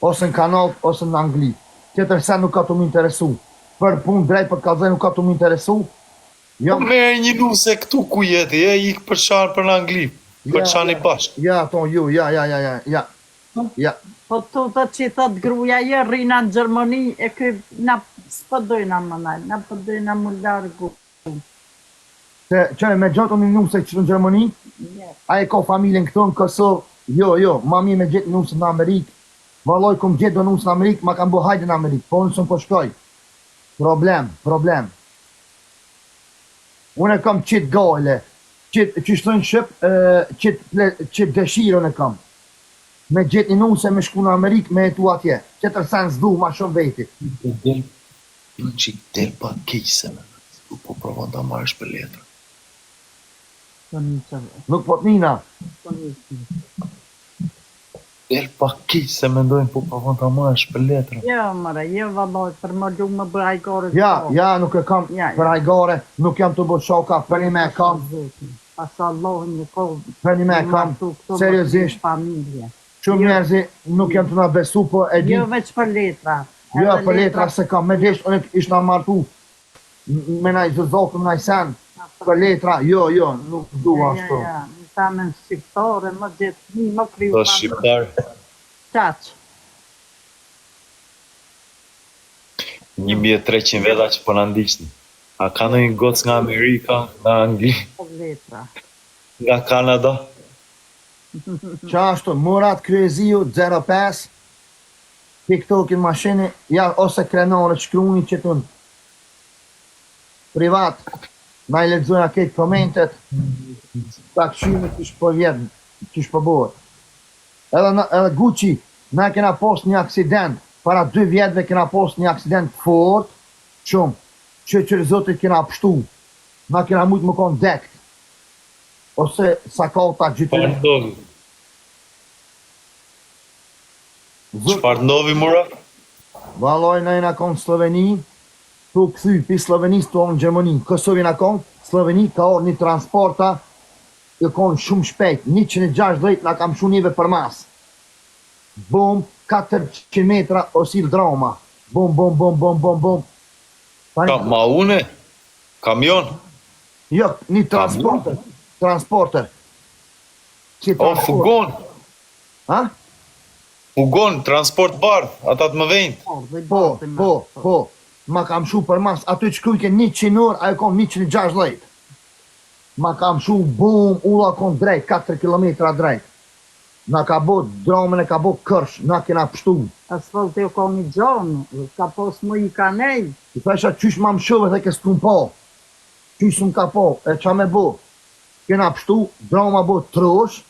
ose në Kanal, ose në Angli. Tjetër se nuk ka të më interesu. Për punë drejt për kallëzim nuk ka të më interesu. Po merë një nuse këtu ku jeti, ik për qanë për në Angli, për qanë i bashkë. Ja, ton ju, ja. Po të që i thot gruja je, rina në Gjermani, e kë na s'po dojna më najnë, na po dojna më largu. Që me gjatë një nuse që në Gjermani, a e ka familjen këtu në Kosovë, jo, ma mi me gjithë nuse në Amerikë, valoj këm gjithë do nuse në Amerikë, ma kam bo hajde në Amerikë, po nësëm po shkoj. Problem. Unë e kam qitë gale, që shtojnë Shqip, qitë dëshirën e kam. Me gjithë një nuse me shku në Amerikë me jetu atje. Qëtër sen zdu ma shumë veti. Që i del pa kejse me në, po provon të marrësh për letra. Nuk po të nina. Del pa kejse me ndojnë, po provon të marrësh për letra. Jo, mëre, jo valoj, për më lu më bë hajgore. Ja, nuk e kam për hajgore, nuk jam të bë shoka, për një me e kam. Pas Allahin një kohë. Për një me e kam, seriosisht. Shumë njerëzi nuk jam të nga besu, po e di... Jo veç për letra. Jo, për letra se kam, me desht, unë ishtë nga martu, me naj zëzokëm, naj sen, për letra, jo, nuk du ashtu. Në ta me në shqiptare, më gjithë, një më kriju... Do shqiptare? Qaq. 1300 veta që po në ndishtë. A ka në një gocë nga Amerika, nga Angli? Për letra. Nga Kanada? Qashtu, Murat Kryeziju, 05, TikTokin mashini, ja, ose krenore, shkruni që tënë. Privat, na i lexojnë këtë komentet, ta këshimi kështë po vjetë, kështë po bëhet. Edhe Gucci, na kena post një aksident, para 2 vjetëve kena post një aksident fort, shumë, që zotit kena pështu, na kena mujtë më konë dekt, ose sakota gjithë. Çfarë ndovi mura? Valoj në jena konë Sloveni, tu këthy pi Slovenis të orë në Gjermani, Kosovë jena konë, Sloveni ka orë një transporta, e konë shumë shpejt, 160 nga kam shunive për mas. Bum, 400 metra osil drama. Bum. Ka ma une? Kamion? Jo, një transporter. O, fugon? Ha? Fugon, transport bardh, ata të më vejnë. Po. Ma kam shu për mas, aty që kujke 100 orë, ajo kom 160. Ma kam shu, bum, ulla kom drejt, 4 km drejt. Na ka bo dramën e ka bo kërsh, na kena pështu. Asfalt e o ka një gjonë, ka pos më i ka nej. I thesha qysh ma më shëve dhe kësë t'un po. Qysh më ka po, e qa me bo. Kena pështu, drama bo trosh.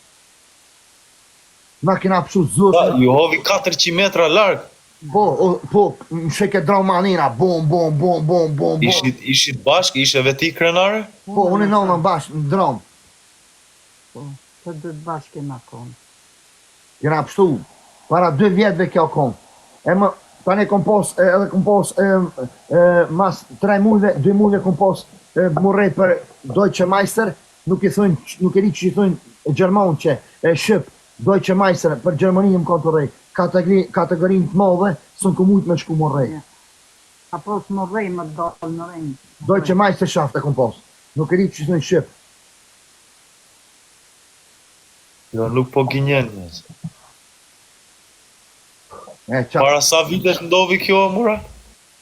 Na kena pështu zotë. Ju hovi 400 metra largë. Po, më sheke drama nina, bom. Ishit bashkë, ishe veti krenare? Po, unë e nëllën bashkë, në dramë. Po, të dhëtë bashkë e na konë. Kena pështu, para 2 vjetëve kjo konë. E më, tani kom pos, edhe kom pos, mas 3 mujve, 2 mujve kom pos, murrej për Deutsche Meister, nuk e ri që i thujnë Gjermon që, Shqip, Deutsche Meister, për Gjermani më konë të rej, kategorinë të modhe, së në kumujt me shku murrej. A pos murrej më dalë në rejnë. Deutsche Meister shafte kom pos, nuk e ri që i thujnë Shqip. Jo, nuk po gjenjen njësë. Para sa vitesh ndovi kjo, mura?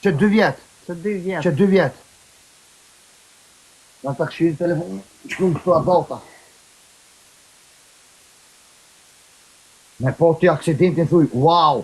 Që 2 vjetë. Që 2 vjetë. Nga ta këshirë telefonin, shku në këtu adolta. Me po të aksidentin thuj, wow!